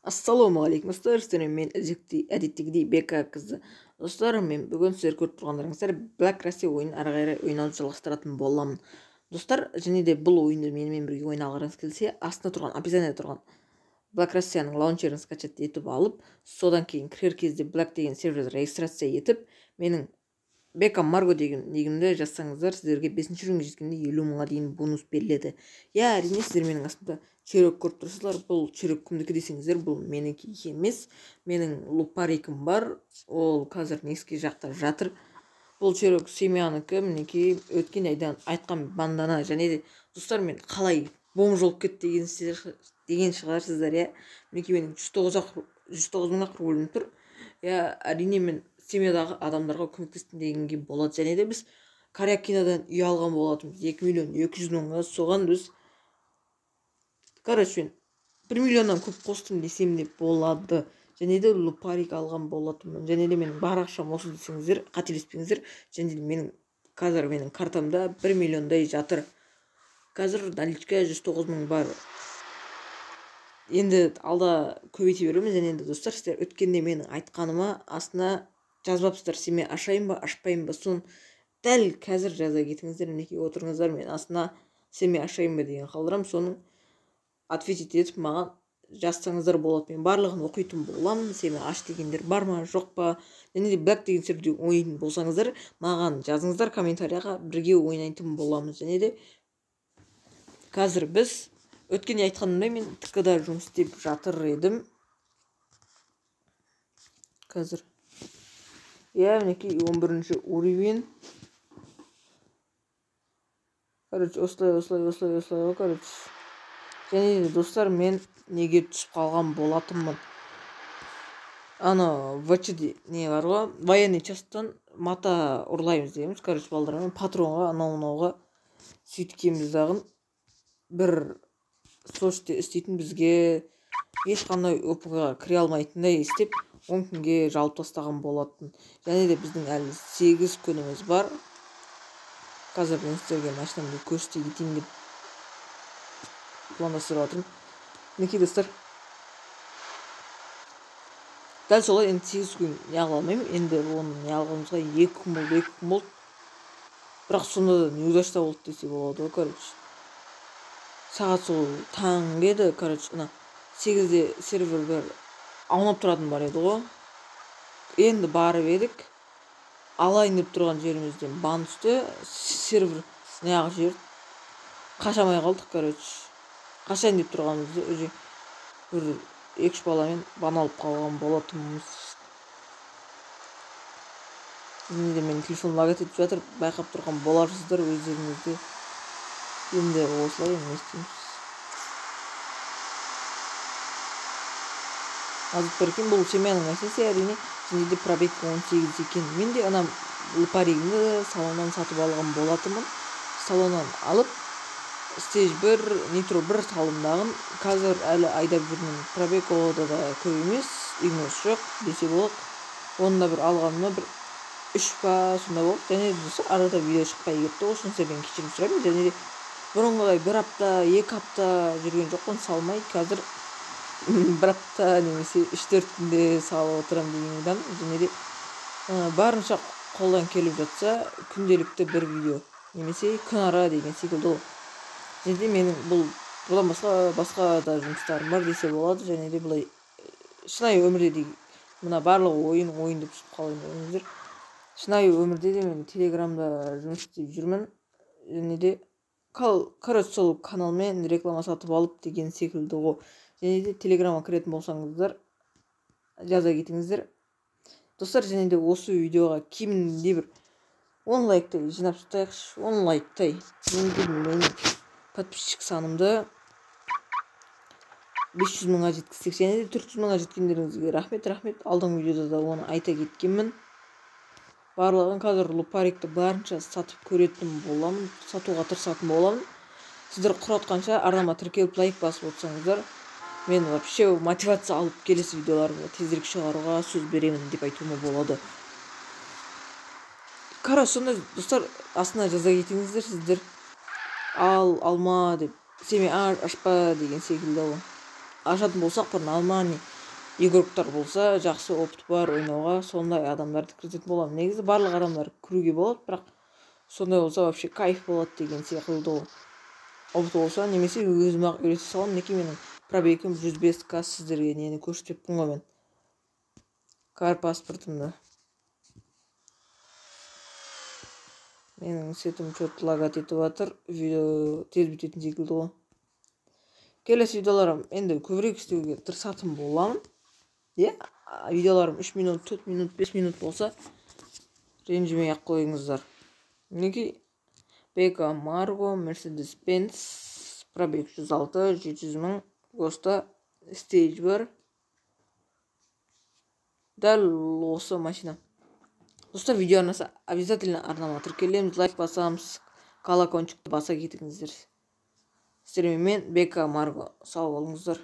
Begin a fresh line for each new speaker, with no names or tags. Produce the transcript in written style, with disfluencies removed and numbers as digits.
Ассалаумағалейкум достар, мен әдеттегідей Бека қызы. Достар, мен бүгін сіздер көріп тұрғандарыңыздар Black Rusty ойынын ары қарай ойнауды жалғастыратын боламын. Достар, және де бұл ойынды менімен бірге ойнағыларыңыз келсе, астында тұрған описанияда тұрған Black Rusty'ның лаунчерін скачать етіп алып, содан кейін кірер кезде Black деген сервер регистрация етіп, менің Бека Марго деген негімді жазсаңыздар, сіздерге 5-ші рүңге жеткенде 50 мыңға дейін бонус беріледі. Әрине сіздер менің астымда чирок көріп тұрсыздар. Бұл чирок кімдікі десеңіздер, бұл менікі емес. Менің лупарикім бар, ол қазір неске жақта жатыр. Бұл чирок семьяныкі, мінекей өткен айдан айтқан бандана. Және де достар, мен қалай бомж болып кетті деген шығарсыздар. Мінекей менің 109 мыңақ рөлім тұр. Әрине мен семьядағы адамдарға көмектестім дегенге болады. Және де біз Корей кинодан үй алған болатынбыз 2.200.000 мыңға. Соған біз мен 1 миллионнан көп қостым десем де болады. Және де лупарик алған болатынмын. Және де менің бар ақшам осы десеңіздер, қателеспеңіздер. Және де қазір менің картамда 1 миллиондай жатыр. Қазір наличка 109 мың бар. Енді алда көбейте беремін. Және де достар, сіздер өткенде менің айтқаныма астына жазбапсыздар, семья ашайын ба, ашпайын ба, соны дәл қазір жаза кетіңіздер. Мінекей отырыңыздар, мен астына семья ашайын ба деген қалдырам, соның ответить етіп маған жазсаңыздар болады. Мен барлығын оқитын боламын. Семья аш дегендер бар ма, жоқ па. Және де Black деген серверде ойнайтын болсаңыздар, маған жазыңыздар комментарияға, бірге ойнайтын боламыз. Және де қазір біз өткенде айтқанымдай мен ТК-да жұмыс істеп жатыр едім. Қазір мінекей 11-ші уровень. Осылай. Және де достар, мен неге түсіп қалған болатынмын. ВЧ не бар ғой, военный часттан мата ұрлаймыз дейміз. Балдармен патронға, анау-мынауға сөйткенбіз дағын. Бір соште істейтін бізге ешқандай опыға кіре алмайтындай істеп 10 күнге жалып тастаған болатын. Және де біздің әлі 8 күніміз бар. Қазір мен сіздерге машинамды көрсете кетейін деп пландастырып жатырмын. Мінекей достар, дәл солай енді 8 күн не қыла алмаймын. Енді оны не алғанымызға 2 күн болды. Бірақ сонда да неудачта болды десе болады ғой. Сағат сол таң еді. 8-де серверлер аунап тұратын бар еді ғой. Енді барып едік. Алайын деп тұрған жерімізден бан түсті. Сервер неғып жіберді. Қашамай қалдық. Қашайын деп тұрғанымызды өзі бір 2-3 баламен бан алып қалған болатынымыз. Енді мен телефон лагать етіп жатыр. Байқап тұрған боларсыздар өздеріңізде. Енді осылай еместейміз. Азып беркен бұл семьяның мәселесі әрине. Және де пробег 18 екен. Мен де анам лупаригімді салоннан сатып алған болатынмын. Салоннан алып стейж 1, нитро 1 салымдағын қазір әлі айдап жүрмін. Пробег олда да көп емес, игнос жоқ десе болады. Оны да бір алғаныма бір 3 па сонда болды. Және де арада видео шықпай кетті ғой, соны сіздерден кешірім сұраймын. Және де бұрынғыдай 1 апта, 2 апта жүрген жоқпын, салмай. Қазір 1 апта немесе 3-4 күнде салып отырам деген ойдамын. Және де барынша қолдан келіп жатса, күнделікті бір видео немесе күн ара деген секілді ол. Және де менің бұдан басқа да жұмыстарым бар десе болады. Және де бұлай шынайы өмірде де мына барлығы ойын деп түсіп қалайын. Шынайы өмірде де мен телеграмда жұмыс істеп жүрмін. Және де сол каналмен реклама сатып алып деген секілді ғой. Және де телеграмға кіретін болсаңыздар жаза кетіңіздер. Достар, және де осы видеоға кемінде бір 10 лайктай жинап ұстайықшы. 10 лайктай. Менің подписчик санымды 500 мыңға жеткізсек. Және де 400 мыңға жеткендеріңізге рахмет. Алдыңғы видеода да оны айта кеткенмін. Барлығын қазір лупарикті барынша сатып көретін боламын. Сатуға тырысатын боламын. Сіздер құратқанша арнама тіркеліп лайк басып отырсаңыздар, мен вообще мотивация алып келесі видеоларымды тезірек шығаруға сөз беремін деп айтуыма болады. Сонда достар, астына жаза кетіңіздер, сіздер алма деп, семья ашпа деген секілді. Ашатын болсақ бұрын алма не игроктор болса, жақсы опыт бар ойнауға, сондай адамдарды кіргізетін боламын. Негізі барлық адамдар кіруге болады, бірақ сондай болса вообще кайф болады деген секілді ғой. Опыт болса, немесе өзім ақ үйрете саламын. Мінекей менің пробегім 105к, сіздерге нені көрсетеппін ғой мен. Кар паспортымды. Менің сетім чөт лагат етіп жатыр. Видео тез бітетін секілді ғой. Келесі видеоларым енді көбірек істеуге тырысатын боламын. Видеоларым 3 минут, 4 минут, 5 минут болса, ренжімей ақ қойыңыздар. Мінекей БК Марго, Mercedes-Benz, пробег 106, 700 мың, Госта, стейдж бар. Дәл осы машина. Достар, видео арнаса обязательно арнама тіркелеміз, лайк басамыз, колокольчикті баса кетіңіздер. Сіздермен мен БК Марго. Сау болыңыздар.